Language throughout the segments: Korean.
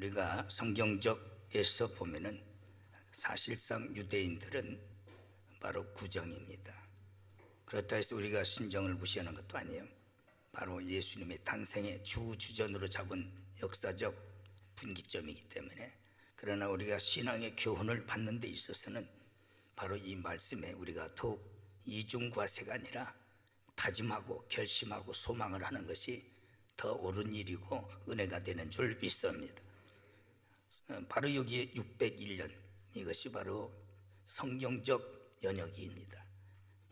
우리가 성경적에서 보면은 사실상 유대인들은 바로 구정입니다. 그렇다 해서 우리가 신정을 무시하는 것도 아니에요. 바로 예수님의 탄생의 주전으로 잡은 역사적 분기점이기 때문에, 그러나 우리가 신앙의 교훈을 받는 데 있어서는 바로 이 말씀에 우리가 더욱 이중과세가 아니라 다짐하고 결심하고 소망을 하는 것이 더 옳은 일이고 은혜가 되는 줄 믿습니다. 바로 여기에 601년, 이것이 바로 성경적 연역입니다.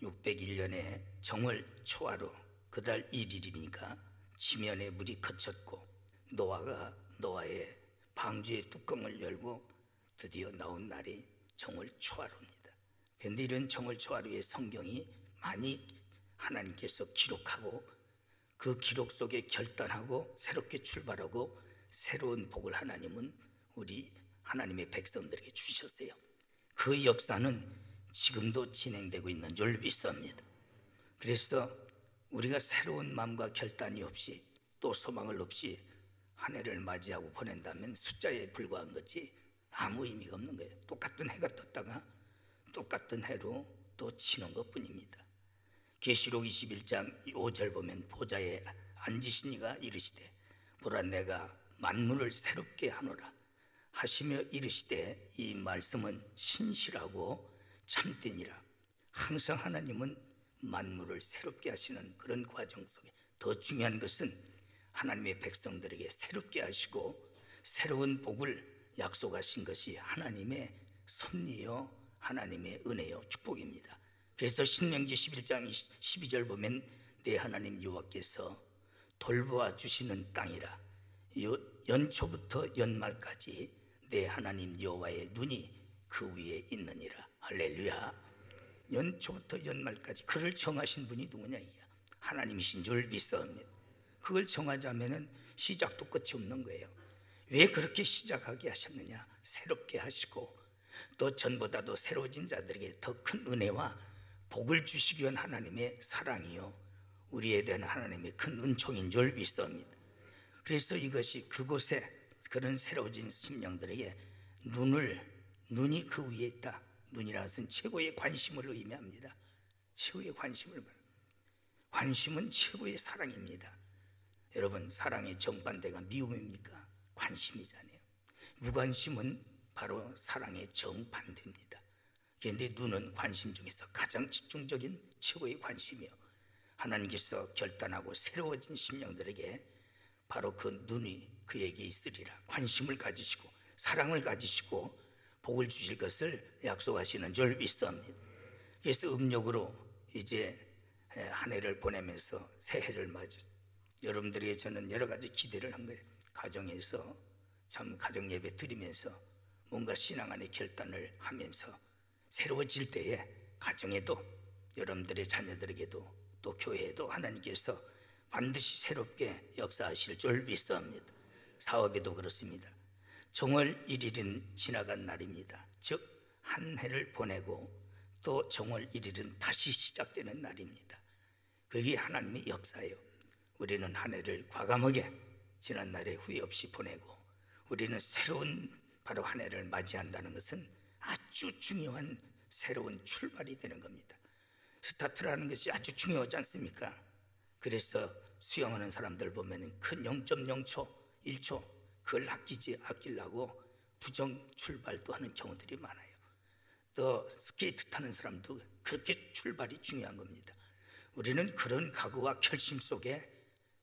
601년에 정월 초하루 그달 1일이니까 지면에 물이 그쳤고 노아가 노아의 방주의 뚜껑을 열고 드디어 나온 날이 정월 초하루입니다. 그런데 이런 정월 초하루의 성경이 많이 하나님께서 기록하고 그 기록 속에 결단하고 새롭게 출발하고 새로운 복을 하나님은 우리 하나님의 백성들에게 주셨어요. 그 역사는 지금도 진행되고 있는 줄 믿습니다. 그래서 우리가 새로운 마음과 결단이 없이 또 소망을 없이 한 해를 맞이하고 보낸다면 숫자에 불과한 거지 아무 의미가 없는 거예요. 똑같은 해가 떴다가 똑같은 해로 또 치는 것뿐입니다. 계시록 21장 5절 보면 보좌에 앉으신 이가 이르시되 보라 내가 만물을 새롭게 하노라 하시며 이르시되, 이 말씀은 신실하고 참되니라. 항상 하나님은 만물을 새롭게 하시는 그런 과정 속에 더 중요한 것은 하나님의 백성들에게 새롭게 하시고 새로운 복을 약속하신 것이 하나님의 섭리요 하나님의 은혜요 축복입니다. 그래서 신명기 11장 12절 보면 내 하나님 여호와께서 돌보아 주시는 땅이라 연초부터 연말까지 내 하나님 여호와의 눈이 그 위에 있느니라. 할렐루야. 연초부터 연말까지 그를 정하신 분이 누구냐? 하나님이신 줄 믿습니다. 그걸 정하자면은 시작도 끝이 없는 거예요. 왜 그렇게 시작하게 하셨느냐? 새롭게 하시고 또 전보다도 새로워진 자들에게 더 큰 은혜와 복을 주시기 위한 하나님의 사랑이요 우리에 대한 하나님의 큰 은총인 줄 믿습니다. 그래서 이것이 그곳에 그런 새로워진 심령들에게 눈이 그 위에 있다. 눈이라는 것은 최고의 관심을 의미합니다. 최고의 관심은 최고의 사랑입니다. 여러분, 사랑의 정반대가 미움입니까? 관심이잖아요. 무관심은 바로 사랑의 정반대입니다. 그런데 눈은 관심 중에서 가장 집중적인 최고의 관심이요 하나님께서 결단하고 새로워진 심령들에게 바로 그 눈이 그에게 있으리라. 관심을 가지시고 사랑을 가지시고 복을 주실 것을 약속하시는 줄 믿습니다. 그래서 음력으로 이제 한 해를 보내면서 새해를 맞이, 여러분들에게 저는 여러 가지 기대를 한 거예요. 가정에서 참 가정 예배 드리면서 뭔가 신앙 안의 결단을 하면서 새로워질 때에 가정에도 여러분들의 자녀들에게도 또 교회에도 하나님께서 반드시 새롭게 역사하실 줄 믿습니다. 사업에도 그렇습니다. 정월 1일은 지나간 날입니다. 즉 한 해를 보내고 또 정월 1일은 다시 시작되는 날입니다. 그게 하나님의 역사예요. 우리는 한 해를 과감하게 지난 날에 후회 없이 보내고 우리는 새로운 바로 한 해를 맞이한다는 것은 아주 중요한 새로운 출발이 되는 겁니다. 스타트라는 것이 아주 중요하지 않습니까? 그래서 수영하는 사람들 보면 큰 0.0초, 1초 그걸 아끼려고 부정 출발도 하는 경우들이 많아요. 또 스케이트 타는 사람도 그렇게 출발이 중요한 겁니다. 우리는 그런 각오와 결심 속에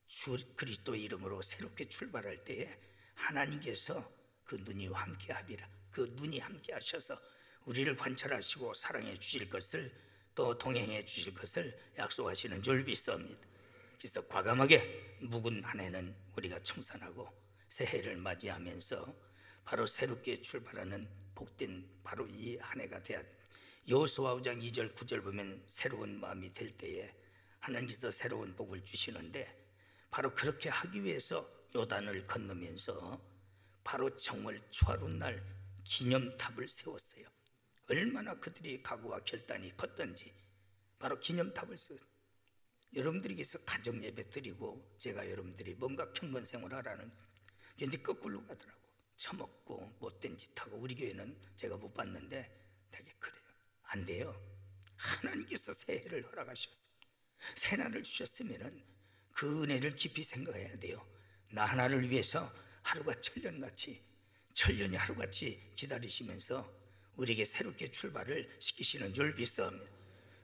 주 그리스도의 이름으로 새롭게 출발할 때에 하나님께서 그 눈이 함께 하리라. 그 눈이 함께 하셔서 우리를 관찰하시고 사랑해 주실 것을 또 동행해 주실 것을 약속하시는 줄 믿습니다. 그래서 과감하게 묵은 한 해는 우리가 청산하고 새해를 맞이하면서 바로 새롭게 출발하는 복된 바로 이 한 해가 돼야 돼. 여호수아 5장 2절 9절 보면 새로운 마음이 될 때에 하나님께서 새로운 복을 주시는데 바로 그렇게 하기 위해서 요단을 건너면서 바로 정월 초하루 날 기념탑을 세웠어요. 얼마나 그들이 각오와 결단이 컸던지 바로 기념탑을 세웠어요. 여러분들에게서 가정 예배 드리고 제가 여러분들이 뭔가 평건 생활하라는, 그런데 거꾸로 가더라고. 처먹고 못된 짓 하고, 우리 교회는 제가 못 봤는데 되게 그래요. 안 돼요. 하나님께서 새해를 허락하셨어요. 새날을 주셨으면 그 은혜를 깊이 생각해야 돼요. 나 하나를 위해서 하루가 천년이 하루같이 기다리시면서 우리에게 새롭게 출발을 시키시는 줄 믿습니다.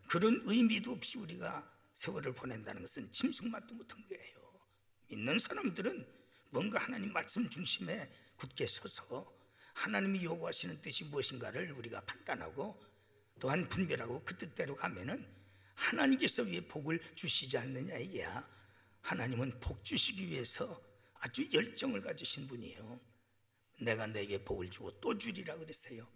그런 의미도 없이 우리가 세월을 보낸다는 것은 짐승만도 못한 거예요. 믿는 사람들은 뭔가 하나님 말씀 중심에 굳게 서서 하나님이 요구하시는 뜻이 무엇인가를 우리가 판단하고 또한 분별하고 그 뜻대로 가면은 하나님께서 왜 복을 주시지 않느냐 이게야. 하나님은 복 주시기 위해서 아주 열정을 가지신 분이에요. 내가 너에게 복을 주고 또 주리라 그랬어요.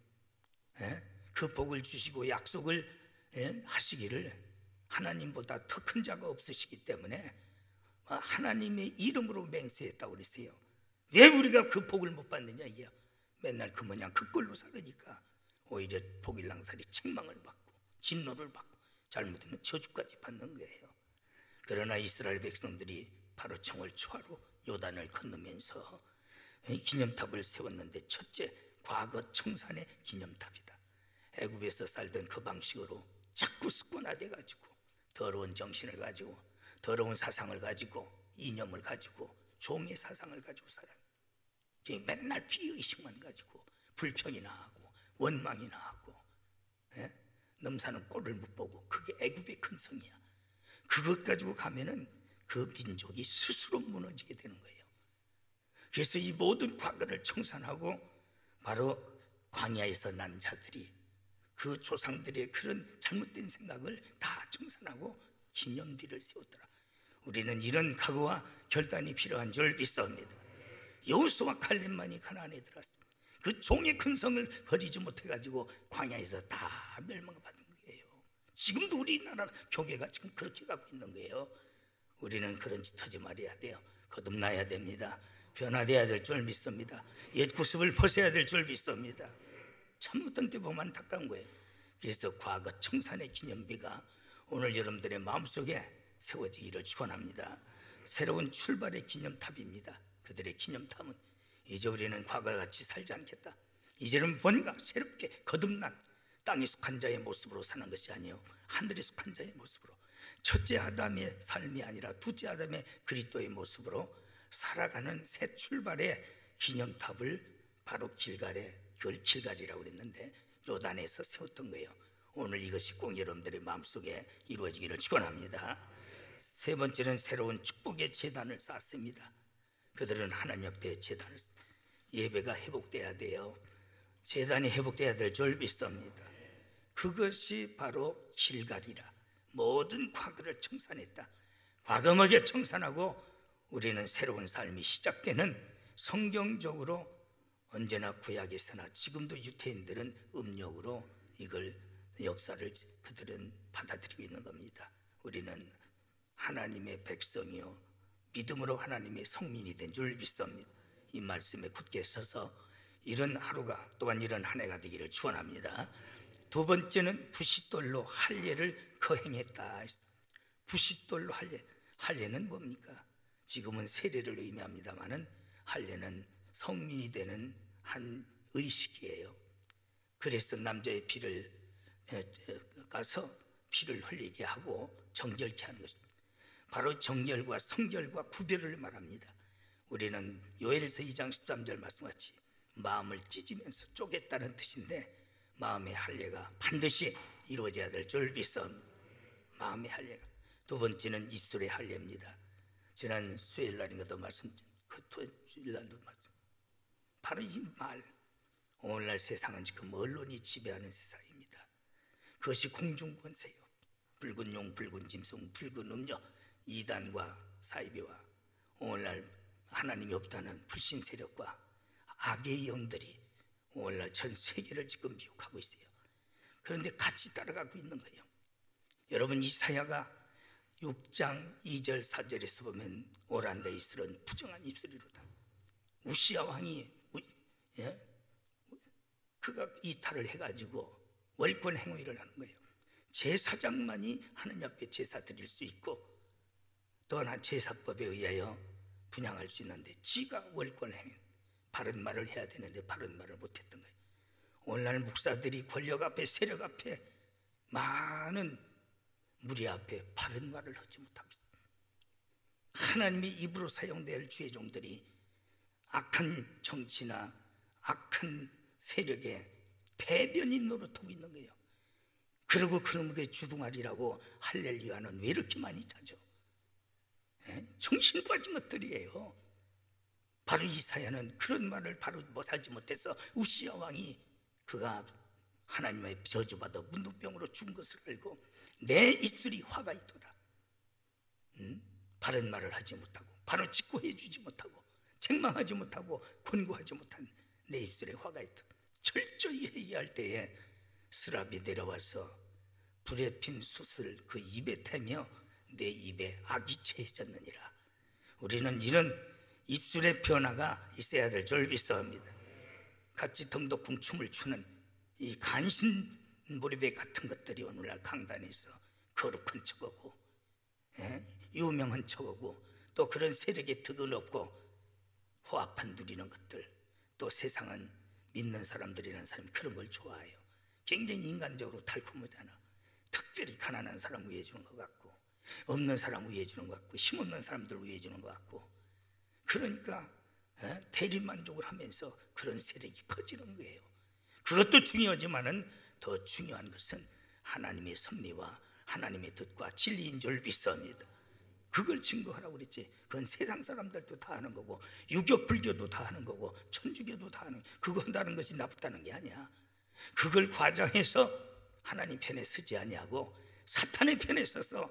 그 복을 주시고 약속을 하시기를 하나님보다 더 큰 자가 없으시기 때문에 하나님의 이름으로 맹세했다고 그랬어요. 왜 우리가 그 복을 못 받느냐 이게. 맨날 그 모양 그 꼴로 살으니까 오히려 복일랑살이 책망을 받고 진노를 받고 잘못하면 저주까지 받는 거예요. 그러나 이스라엘 백성들이 바로 청을 초하로 요단을 건너면서 기념탑을 세웠는데, 첫째, 과거 청산의 기념탑이다. 애굽에서 살던 그 방식으로 자꾸 습관화돼 가지고 더러운 정신을 가지고 더러운 사상을 가지고 이념을 가지고 종의 사상을 가지고 살아요. 맨날 피의식만 가지고 불평이나 하고 원망이나 하고 넘사는 꼴을 못 보고, 그게 애굽의 큰 성이야. 그것 가지고 가면은 그 민족이 스스로 무너지게 되는 거예요. 그래서 이 모든 과거를 청산하고 바로 광야에서 난 자들이 그 조상들의 그런 잘못된 생각을 다 청산하고 기념비를 세웠더라. 우리는 이런 각오와 결단이 필요한 줄 믿습니다. 여호수아와 칼렙만이 가나안에 들어갔습니다. 그 종의 큰 성을 버리지 못해가지고 광야에서 다 멸망받은 거예요. 지금도 우리나라 교회가 지금 그렇게 가고 있는 거예요. 우리는 그런 짓 하지 말아야 돼요. 거듭나야 됩니다. 변화돼야 될 줄 믿습니다. 옛 구습을 벗어야 될 줄 믿습니다. 참 어떤 때 보면 안타까운 거예요. 그래서 과거 청산의 기념비가 오늘 여러분들의 마음속에 세워지기를 축원합니다. 새로운 출발의 기념탑입니다. 그들의 기념탑은 이제 우리는 과거와 같이 살지 않겠다. 이제는 뭔가 새롭게 거듭난 땅에 속한 자의 모습으로 사는 것이 아니요 하늘에 속한 자의 모습으로, 첫째 아담의 삶이 아니라 둘째 아담의 그리스도의 모습으로 살아가는 새 출발의 기념탑을 바로 길갈에, 그걸 길갈이라고 그랬는데 요단에서 세웠던 거예요. 오늘 이것이 꼭 여러분들의 마음속에 이루어지기를 축원합니다. 세 번째는 새로운 축복의 제단을 쌓습니다. 그들은 하나님 앞에 제단을, 예배가 회복돼야 돼요. 제단이 회복돼야 될 줄 믿습니다. 그것이 바로 길갈이라. 모든 과거를 청산했다. 과거하게 청산하고 우리는 새로운 삶이 시작되는, 성경적으로 언제나 구약에서나 지금도 유태인들은 음력으로 이걸 역사를 그들은 받아들이고 있는 겁니다. 우리는 하나님의 백성이요 믿음으로 하나님의 성민이 된 줄 믿습니다. 이 말씀에 굳게 서서 이런 하루가 또한 이런 한 해가 되기를 축원합니다. 두 번째는 부싯돌로 할례를 거행했다. 부싯돌로 할례는 뭡니까? 지금은 세례를 의미합니다마는 할례는 성민이 되는 한 의식이에요. 그래서 남자의 피를 가서 피를 흘리게 하고 정결케 하는 것입니다. 바로 정결과 성결과 구별을 말합니다. 우리는 요엘서 2장 13절 말씀같이 마음을 찢으면서 쪼갰다는 뜻인데, 마음의 할례가 반드시 이루어져야 될 줄 믿습니다. 마음의 할례가. 두 번째는 입술의 할례입니다. 지난 수요일날인가도 수요일날도 말씀. 바로 이 말. 오늘날 세상은 지금 언론이 지배하는 세상입니다. 그것이 공중권세요. 붉은 용, 붉은 짐승, 붉은 음녀, 이단과 사이비와 오늘날 하나님이 없다는 불신 세력과 악의 영들이 오늘날 전 세계를 지금 미혹하고 있어요. 그런데 같이 따라가고 있는 거예요. 여러분, 이사야가 6장 2절 4절에서 보면 오란다 입술은 부정한 입술이로다. 우시야 왕이 그가 이탈을 해가지고 월권 행위를 하는 거예요. 제사장만이 하나님 앞에 제사 드릴 수 있고 또한 제사법에 의하여 분향할 수 있는데 지가 월권 행위, 바른 말을 해야 되는데 바른 말을 못했던 거예요. 오늘날 목사들이 권력 앞에, 세력 앞에, 많은 무리 앞에 바른 말을 하지 못하고 있어요. 하나님의 입으로 사용될 주의 종들이 악한 정치나 악한 세력의 대변인 노릇하고 있는 거예요. 그리고 그놈의 주둥아리라고 할렐루야는 왜 이렇게 많이 찾아? 정신 빠진 것들이에요. 바로 이사야는 그런 말을 바로 못하지 못해서 우시야 왕이 그가 하나님의 저주받아 문둥병으로 죽은 것을 알고 내 입술이 화가 있도다. 바른 말을 하지 못하고 바로 직고해 주지 못하고 책망하지 못하고 권고하지 못한 내 입술에 화가 있다. 철저히 회개할 때에 스랍이 내려와서 불에 핀 숯을 그 입에 태며 내 입에 악이 채해졌느니라. 우리는 이런 입술의 변화가 있어야 될 줄 믿사옵니다. 같이 덩덕궁 춤을 추는 이 간신보리배 같은 것들이 오늘날 강단에서 거룩한 척하고 유명한 척하고 또 그런 세력에 득은 없고 호합한 누리는 것들, 또 세상은 믿는 사람들이라는 사람이 그런 걸 좋아해요. 굉장히 인간적으로 달콤하잖아. 특별히 가난한 사람 위해 주는 것 같고 없는 사람 위해 주는 것 같고 힘없는 사람들 위해 주는 것 같고, 그러니까 대리만족을 하면서 그런 세력이 커지는 거예요. 그것도 중요하지만은 더 중요한 것은 하나님의 섭리와 하나님의 뜻과 진리인 줄 믿습니다. 그걸 증거하라고 그랬지. 그건 세상 사람들도 다 하는 거고 유교 불교도 다 하는 거고 천주교도 다 하는, 그거 한다는 것이 나쁘다는 게 아니야. 그걸 과장해서 하나님 편에 서지 아니하고 사탄의 편에 서서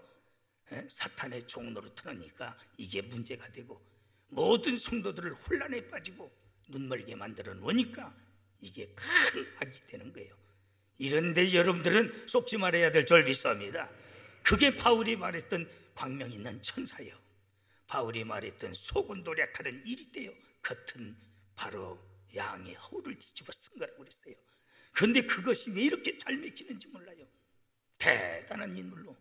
사탄의 종 노릇하니까 이게 문제가 되고 모든 성도들을 혼란에 빠지고 눈멀게 만들어 놓으니까 이게 큰 악이 되는 거예요. 이런데 여러분들은 속지 말아야 될 줄 믿습니다. 그게 바울이 말했던 광명 있는 천사요, 바울이 말했던 속은 노력하는 일이 되어 겉은 바로 양의 허울을 뒤집어 쓴 거라고 그랬어요. 그런데 그것이 왜 이렇게 잘 맥히는지 몰라요. 대단한 인물로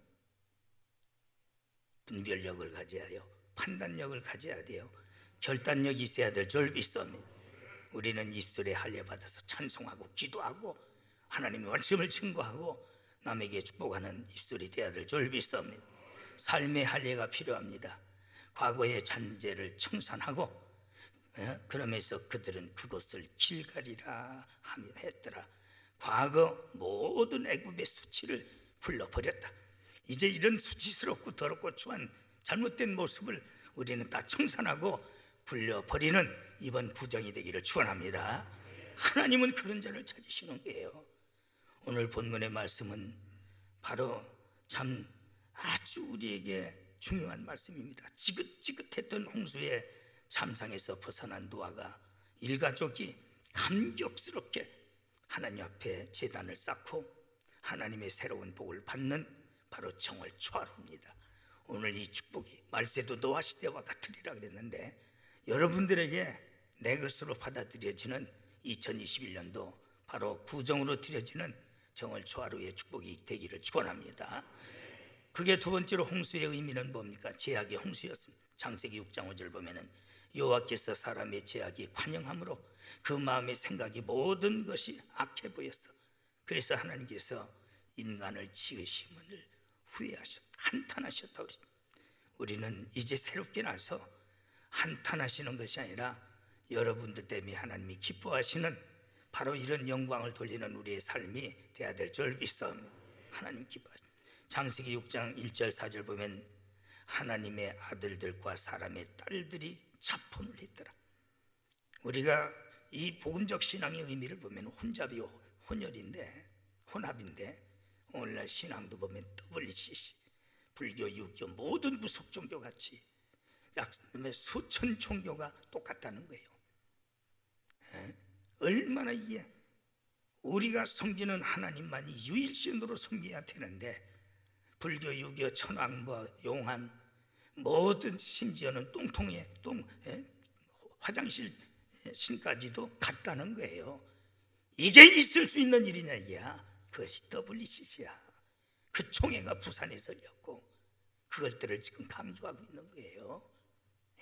분별력을 가져야 해요. 판단력을 가져야 돼요. 결단력이 있어야 될 줄 믿습니다. 우리는 입술에 할례 받아서 찬송하고 기도하고 하나님의 말씀을 증거하고 남에게 축복하는 입술이 되어야 될 줄 믿습니다. 삶의 할례가 필요합니다. 과거의 잔재를 청산하고 그러면서 그들은 그것을 길가리라 했더라. 과거 모든 애굽의 수치를 굴러버렸다. 이제 이런 수치스럽고 더럽고 추한 잘못된 모습을 우리는 다 청산하고 굴려버리는 이번 구정이 되기를 축원합니다. 하나님은 그런 자를 찾으시는 거예요. 오늘 본문의 말씀은 바로 참 아주 우리에게 중요한 말씀입니다. 지긋지긋했던 홍수의 참상에서 벗어난 노아가 일가족이 감격스럽게 하나님 앞에 제단을 쌓고 하나님의 새로운 복을 받는 바로 정월 초하루입니다. 오늘 이 축복이 말세도 노아 시대와 같으리라 그랬는데 여러분들에게 내 것으로 받아들여지는 2021년도 바로 구정으로 드려지는 정월 초하루의 축복이 되기를 축원합니다. 그게 두 번째로 홍수의 의미는 뭡니까? 제약의 홍수였습니다. 창세기 6장 5절 보면은 여호와께서 사람의 제약이 관영함으로 그 마음의 생각이 모든 것이 악해 보였어. 그래서 하나님께서 인간을 지으심을 후회하셨다, 한탄하셨다고 그랬습니다. 우리는 이제 새롭게 나서 한탄하시는 것이 아니라 여러분들 때문에 하나님이 기뻐하시는 바로 이런 영광을 돌리는 우리의 삶이 되어야 될 줄 믿습니다. 하나님 기뻐하십니다. 창세기 6장 1절 4절 보면 하나님의 아들들과 사람의 딸들이 자폰을 했더라. 우리가 이 복음적 신앙의 의미를 보면 혼잡이 혼혈인데 혼합인데 오늘날 신앙도 보면 WCC, 불교, 유교 모든 무속 종교 같이 약 수천 종교가 똑같다는 거예요. 얼마나 이게 우리가 섬기는 하나님만이 유일신으로 섬겨야 되는데 불교, 유교, 천황, 용한 모든 심지어는 똥통에 화장실 신까지도 같다는 거예요. 이게 있을 수 있는 일이냐 이야. 그것이 WCC야. 그 총회가 부산에서 열렸고 그것들을 지금 강조하고 있는 거예요.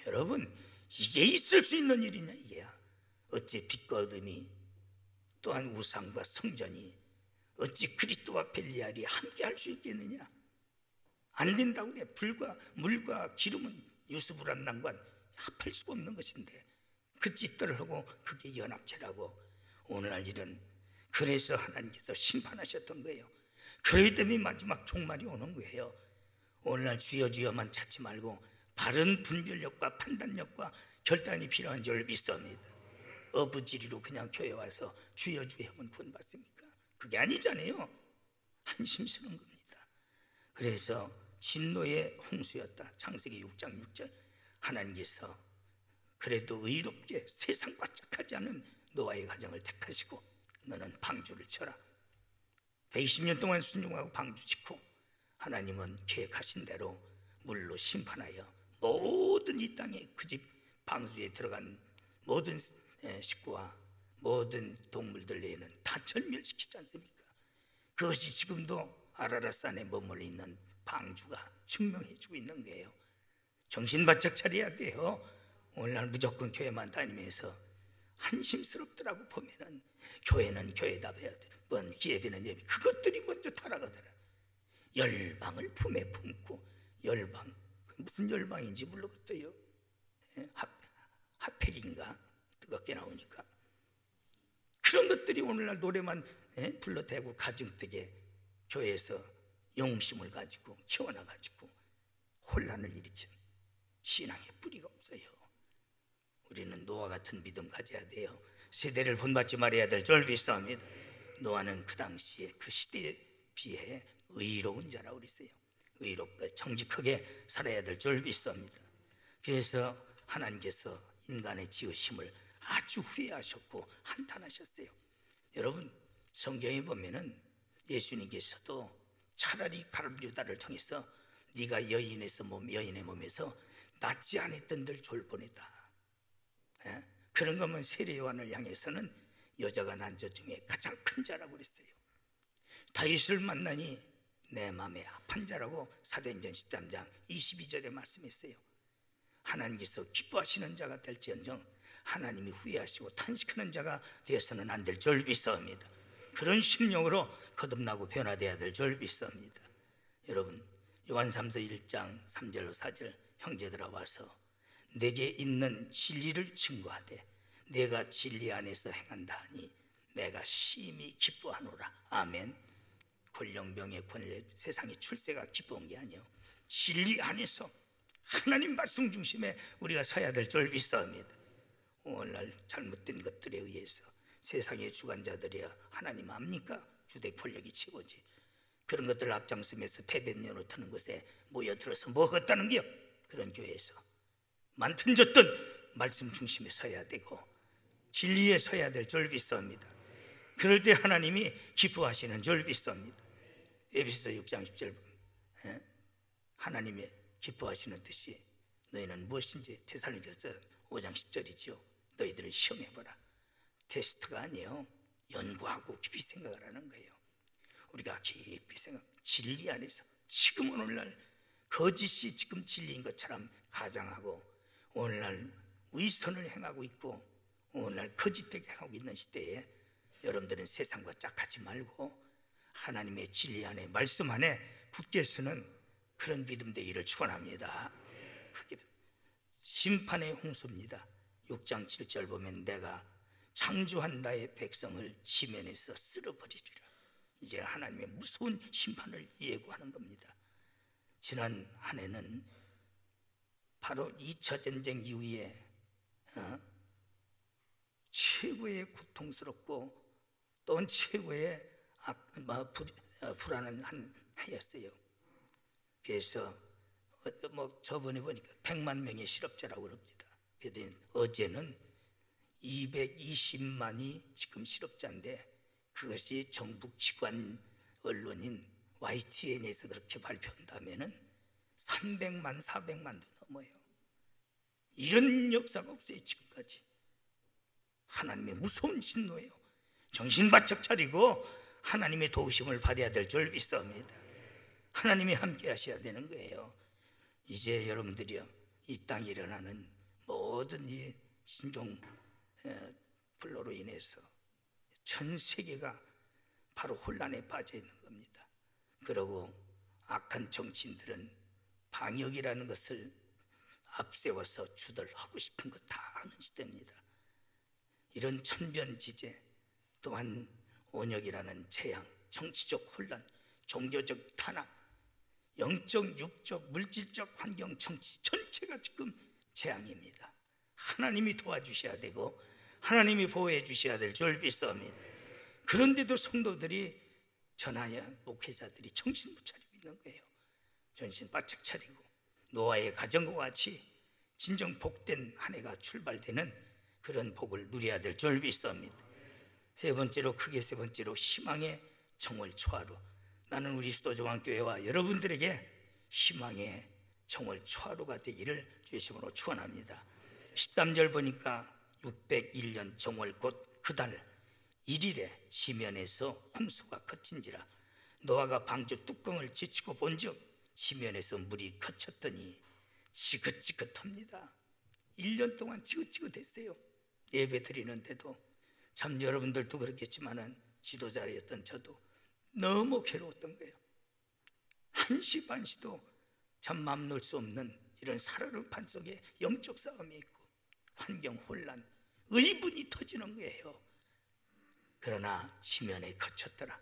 여러분 이게 있을 수 있는 일이냐 이게야. 어찌 빛과 어둠이 또한 우상과 성전이 어찌 그리스도와 벨리알이 함께 할 수 있겠느냐? 안 된다고 그래. 불과 물과 기름은 유수불안난과 합할 수가 없는 것인데 그 짓들을 하고 그게 연합체라고. 오늘날 일은 그래서 하나님께서 심판하셨던 거예요. 그렇기 때문에 마지막 종말이 오는 거예요. 오늘날 주여 주여만 찾지 말고 바른 분별력과 판단력과 결단이 필요한 줄 믿습니다. 어부지리로 그냥 교회 와서 주여 주여 하면 구원받습니까? 그게 아니잖아요. 한심스러운 겁니다. 그래서 진노의 홍수였다. 창세기 6장 6절. 하나님께서 그래도 의롭게 세상과 짝하지 않은 노아의 가정을 택하시고 너는 방주를 쳐라. 120년 동안 순종하고 방주 짓고 하나님은 계획하신 대로 물로 심판하여 모든 이 땅에 그 집 방주에 들어간 모든 식구와 모든 동물들 외에는 다 절멸시키지 않습니까? 그것이 지금도 아라랏산에 머물러 있는 방주가 증명해주고 있는 거예요. 정신 바짝 차려야 돼요. 오늘날 무조건 교회만 다니면서 한심스럽더라고. 보면은 교회는 교회답해야 돼. 뭔 예배는 예배. 그것들이 먼저 타락하더라. 열방을 품에 품고. 열방 무슨 열방인지 모르겠어요. 핫팩인가 뜨겁게 나오니까 그런 것들이 오늘날 노래만 불러대고 가정되게 교회에서 용심을 가지고 키워놔가지고 혼란을 일으킨 신앙의 뿌리가 없어요. 우리는 노아 같은 믿음 가져야 돼요. 세대를 본받지 말아야 될 줄 믿습니다. 노아는 그 당시에 그 시대에 비해 의로운 자라고 그랬어요. 의롭고 정직하게 살아야 될 줄 믿습니다. 그래서 하나님께서 인간의 지으심을 아주 후회하셨고 한탄하셨어요. 여러분 성경에 보면은 예수님께서도 차라리 가룟유다를 통해서 네가 여인의 몸에서 낫지 않았던들 졸 뻔했다. 그런 거면 세례 요한을 향해서는 여자가 난 자 중에 가장 큰 자라고 그랬어요. 다윗을 만나니 내 마음에 합한 자라고 사도행전 13장 22절에 말씀했어요. 하나님께서 기뻐하시는 자가 될지언정 하나님이 후회하시고 탄식하는 자가 되어서는 안 될 줄 믿습니다. 그런 심령으로 거듭나고 변화되어야 될 줄 믿습니다. 여러분 요한 3서 1장 3절로 4절 형제들아 와서 내게 있는 진리를 증거하되 내가 진리 안에서 행한다 하니 내가 심히 기뻐하노라. 아멘. 권령병의 권력 세상의 출세가 기뻐한 게 아니에요. 진리 안에서 하나님 말씀 중심에 우리가 서야 될 줄 믿습니다. 오늘날 잘못된 것들에 의해서 세상의 주관자들이야 하나님 압니까? 주대 권력이 최고지. 그런 것들을 앞장서면서 대변론을 트는 곳에 모여들어서 뭐 했다는 게요? 그런 교회에서 많든 졌든 말씀 중심에 서야 되고 진리에 서야 될 줄 믿습니다. 그럴 때 하나님이 기뻐하시는 줄 믿습니다. 에베소서 6장 10절 하나님의 기뻐하시는 뜻이 너희는 무엇인지 데살로니가서 5장 10절이지요. 너희들을 시험해보라. 테스트가 아니에요. 연구하고 깊이 생각을 하는 거예요. 우리가 깊이 생각, 진리 안에서 지금 오늘날 거짓이 지금 진리인 것처럼 가장하고 오늘날 위선을 행하고 있고 오늘날 거짓되게 행하고 있는 시대에 여러분들은 세상과 짝하지 말고 하나님의 진리 안에 말씀 안에 굳게 서는 그런 믿음 되기를 축원합니다. 그게 심판의 홍수입니다. 6장 7절 보면 내가 창조한 나의 백성을 지면에서 쓸어버리리라. 이제 하나님의 무서운 심판을 예고하는 겁니다. 지난 한 해는 바로 2차 전쟁 이후에 최고의 고통스럽고 또 최고의 불안한 한 해였어요. 그래서 저번에 보니까 100만 명의 실업자라고 그럽니다. 그랬더니 어제는 220만이 지금 실업자인데 그것이 정부 기관 언론인 YTN에서 그렇게 발표한다면은 300만, 400만도 넘어요. 이런 역사가 없어요. 지금까지. 하나님의 무서운 진노예요. 정신 바짝 차리고 하나님의 도우심을 받아야 될 줄 믿습니다. 하나님이 함께 하셔야 되는 거예요. 이제 여러분들이요 이 땅에 일어나는 모든 이 신종 불로로 인해서 전 세계가 바로 혼란에 빠져 있는 겁니다. 그리고 악한 정치인들은 방역이라는 것을 앞세워서 주들 하고 싶은 거 다 하는 시대입니다. 이런 천변지제, 또한 온역이라는 재앙, 정치적 혼란, 종교적 탄압, 영적, 육적, 물질적 환경, 정치 전체가 지금 재앙입니다. 하나님이 도와주셔야 되고 하나님이 보호해 주셔야 될 줄 믿습니다. 그런데도 성도들이, 전하야 목회자들이 정신 못 차리고 있는 거예요. 정신 바짝 차리고 노아의 가정과 같이 진정 복된 한 해가 출발되는 그런 복을 누려야 될 줄 믿습니다. 세 번째로, 크게 세 번째로, 희망의 정월 초하루. 나는 우리 수도조항교회와 여러분들에게 희망의 정월 초하루가 되기를 주의 이름으로 축원합니다. 13절 보니까 601년 정월 곧 그 달 1일에 시면에서 홍수가 그친지라. 노아가 방주 뚜껑을 지치고 본즉 시면에서 물이 그쳤더니 지긋지긋합니다. 1년 동안 지긋지긋했어요. 예배 드리는데도. 참 여러분들도 그렇겠지만은 지도자였던 저도 너무 괴로웠던 거예요. 한시 반시도 참 맘 놓을 수 없는 이런 살얼음판 속에 영적 싸움이 있고 환경 혼란, 의분이 터지는 거예요. 그러나 시면에 거쳤더라.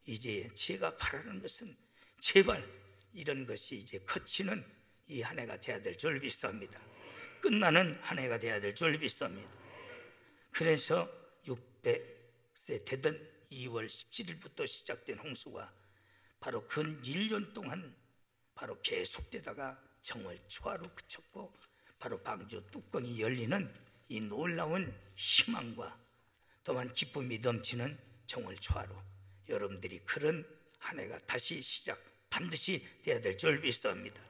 이제 제가 바라는 것은 제발 이런 것이 이제 거치는 이 한 해가 돼야 될 줄 믿습니다. 끝나는 한 해가 돼야 될 줄 믿습니다. 그래서 600세 되던 2월 17일부터 시작된 홍수가 바로 근 1년 동안 바로 계속되다가 정월 초하루 그쳤고, 바로 방주 뚜껑이 열리는 이 놀라운 희망과 또한 기쁨이 넘치는 정월 초하루, 여러분들이 그런 한 해가 다시 시작 반드시 돼야 될 줄 믿습니다.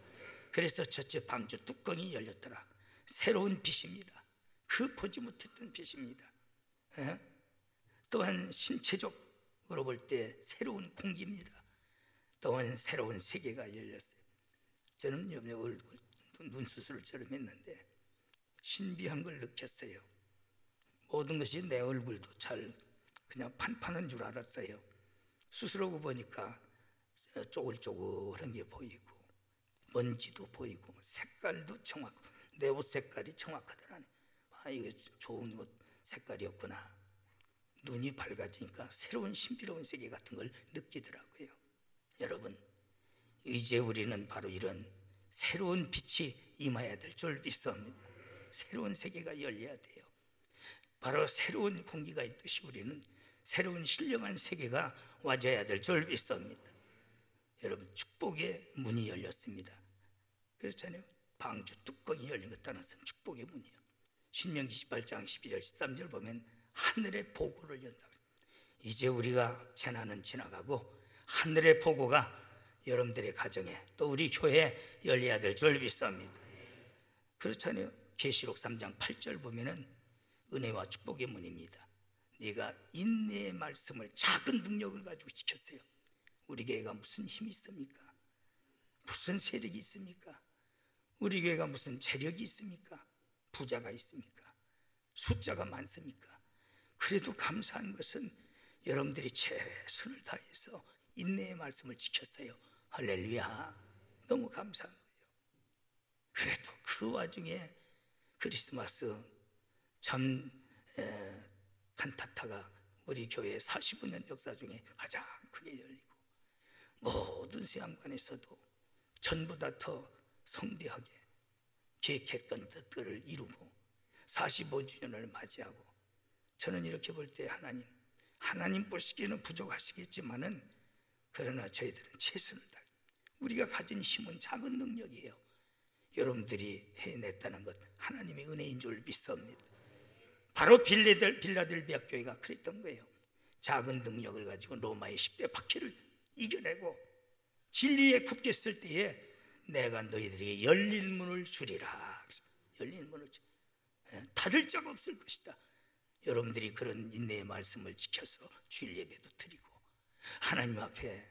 그래서 첫째, 방주 뚜껑이 열렸더라. 새로운 빛입니다. 그 보지 못했던 빛입니다. 또한 신체적으로 볼 때 새로운 공기입니다. 또한 새로운 세계가 열렸어요. 저는 요번에 얼굴 눈 수술을 처럼 했는데 신비한 걸 느꼈어요. 모든 것이 내 얼굴도 잘 그냥 판판한 줄 알았어요. 수술하고 보니까 쪼글쪼글한 게 보이고 먼지도 보이고 색깔도 정확하고 내 옷 색깔이 정확하더라네. 아, 이거 좋은 옷 색깔이었구나. 눈이 밝아지니까 새로운 신비로운 세계 같은 걸 느끼더라고요. 여러분, 이제 우리는 바로 이런 새로운 빛이 임해야 될 줄 믿습니다. 새로운 세계가 열려야 돼요. 바로 새로운 공기가 있듯이 우리는 새로운 신령한 세계가 와줘야 될 줄 믿습니다. 여러분, 축복의 문이 열렸습니다. 그렇잖아요. 방주 뚜껑이 열린 것 따라서 축복의 문이요. 신명기 18장 12절 13절 보면 하늘의 보고를 연다. 이제 우리가 재난은 지나가고 하늘의 보고가 여러분들의 가정에 또 우리 교회에 열려야 될 줄 믿습니다. 그렇잖아요. 계시록 3장 8절 보면은 은혜와 축복의 문입니다. 네가 인내의 말씀을 작은 능력을 가지고 지켰어요. 우리 교회가 무슨 힘이 있습니까? 무슨 세력이 있습니까? 우리 교회가 무슨 재력이 있습니까? 부자가 있습니까? 숫자가 많습니까? 그래도 감사한 것은 여러분들이 최선을 다해서 인내의 말씀을 지켰어요. 할렐루야. 너무 감사한 거예요. 그래도 그 와중에 크리스마스 참 칸타타가 우리 교회 45년 역사 중에 가장 크게 열리고 모든 세상관에서도 전보다 더 성대하게 계획했던 뜻들을 이루고 45주년을 맞이하고, 저는 이렇게 볼 때 하나님 보시기에는 부족하시겠지만은 그러나 저희들은 최선을 다해 우리가 가진 힘은 작은 능력이에요. 여러분들이 해냈다는 것 하나님의 은혜인 줄 믿습니다. 바로 빌라델비아 교회가 그랬던 거예요. 작은 능력을 가지고 로마의 10대 박해를 이겨내고 진리에 굳게 쓸 때에 내가 너희들에게 열린 문을 주리라. 열린 문을 닫을 자가 없을 것이다. 여러분들이 그런 인내의 말씀을 지켜서 주일 예배도 드리고 하나님 앞에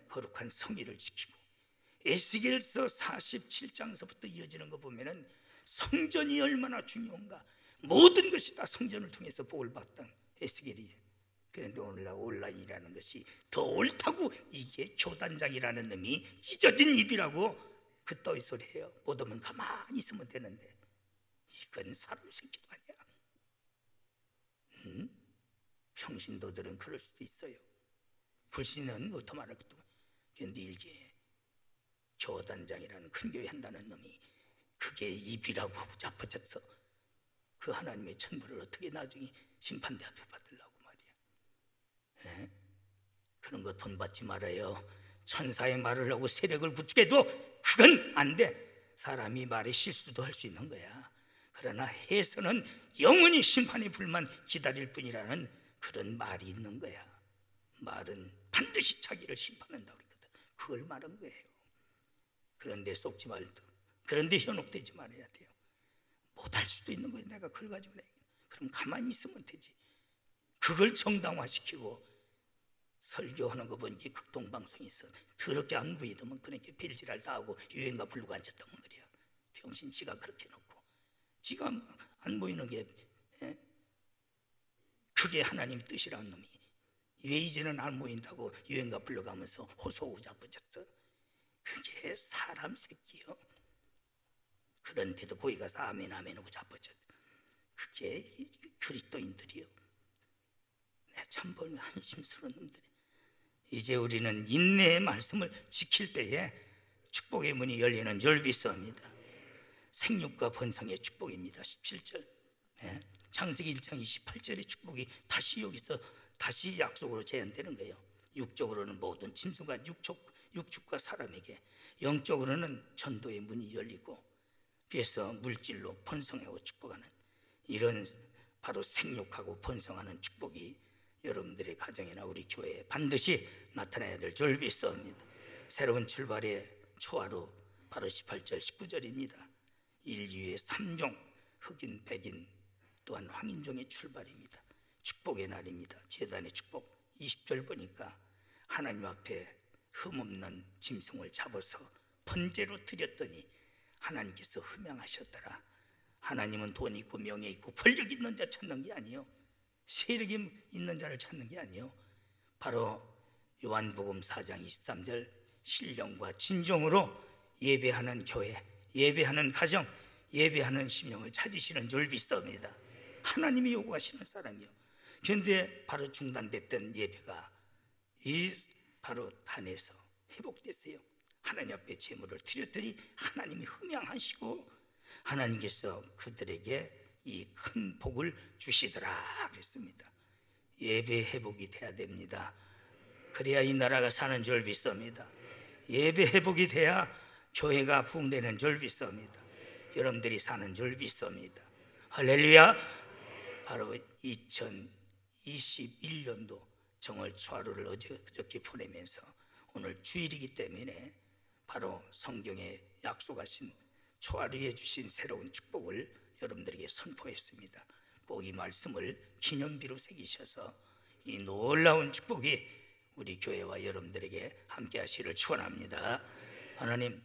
거룩한 성의를 지키고, 에스겔서 47장서부터 이어지는 거 보면은 성전이 얼마나 중요한가, 모든 것이 다 성전을 통해서 복을 받던 에스겔이, 그런데 오늘날 온라인이라는 것이 더 옳다고, 이게 교단장이라는 놈이 찢어진 입이라고 그 떠이 소리해요. 못 오면 가만히 있으면 되는데 이건 사람 새끼도 아니야. 평신도들은 그럴 수도 있어요. 불신은 어떻게 말하겠다. 그런데 이게 교단장이라는 큰 교회 한다는 놈이 그게 입이라고 자빠졌어. 그 하나님의 천벌을 어떻게 나중에 심판대 앞에 받으려고 말이야. 그런 거 돈 받지 말아요. 천사의 말을 하고 세력을 구축해도 그건 안 돼. 사람이 말에 실수도 할 수 있는 거야. 그러나 해서는 영원히 심판의 불만 기다릴 뿐이라는 그런 말이 있는 거야. 말은 반드시 자기를 심판한다고 그랬거든. 그걸 말한 거예요. 그런데 속지 말도, 그런데 현혹되지 말아야 돼요. 못할 수도 있는 거예요. 내가 그걸 가지고 그래. 그럼 가만히 있으면 되지. 그걸 정당화시키고 설교하는 거 보니까 극동방송에서 더럽게 안 보이더만 그렇게 빌지랄 다 하고 유행가 부르고 앉았다면 그래요. 병신 지가 그렇게 놓고 지가 안 보이는 게 그게 하나님 뜻이라는 놈이 왜 이제는 안 보인다고 유행가 불러가면서 호소하고 자빠졌어. 그게 사람 새끼요. 그런데도 거기 가서 아멘 아멘 하고 자빠졌어. 그게 그리스도인들이요. 내가 참 보면 한심스러운 놈들이. 이제 우리는 인내의 말씀을 지킬 때에 축복의 문이 열리는 열비서입니다. 생육과 번성의 축복입니다. 17절 창세기 1장 28절의 축복이 다시 여기서 다시 약속으로 재현되는 거예요. 육적으로는 모든 짐승과 육축과 사람에게, 영적으로는 전도의 문이 열리고, 그래서 물질로 번성하고 축복하는 이런 바로 생육하고 번성하는 축복이 여러분들의 가정이나 우리 교회에 반드시 나타나야 될 절비서입니다. 새로운 출발의 초하루 바로 18절 19절입니다. 인류의 3종 흑인 백인 또한 황인종의 출발입니다. 축복의 날입니다. 제단의 축복 20절 보니까 하나님 앞에 흠없는 짐승을 잡아서 번제로 드렸더니 하나님께서 흠양하셨더라. 하나님은 돈 있고 명예 있고 권력 있는 자 찾는 게 아니요, 세력이 있는 자를 찾는 게 아니요, 바로 요한복음 4장 23절 신령과 진정으로 예배하는 교회, 예배하는 가정, 예배하는 심령을 찾으시는 졸비서입니다. 하나님이 요구하시는 사람이요. 그런데 바로 중단됐던 예배가 이 바로 단에서 회복됐어요. 하나님 앞에 제물을 드렸더니 하나님이 흠양하시고 하나님께서 그들에게 이 큰 복을 주시더라 그랬습니다. 예배 회복이 돼야 됩니다. 그래야 이 나라가 사는 줄 믿습니다. 예배 회복이 돼야 교회가 부흥되는 줄 믿습니다. 여러분들이 사는 줄 믿습니다. 할렐루야. 바로 2021년도 정월 초하루를 어저께 보내면서 오늘 주일이기 때문에 바로 성경에 약속하신 초하루에 주신 새로운 축복을 여러분들에게 선포했습니다. 꼭 이 말씀을 기념비로 새기셔서 이 놀라운 축복이 우리 교회와 여러분들에게 함께 하시기를 축원합니다. 하나님,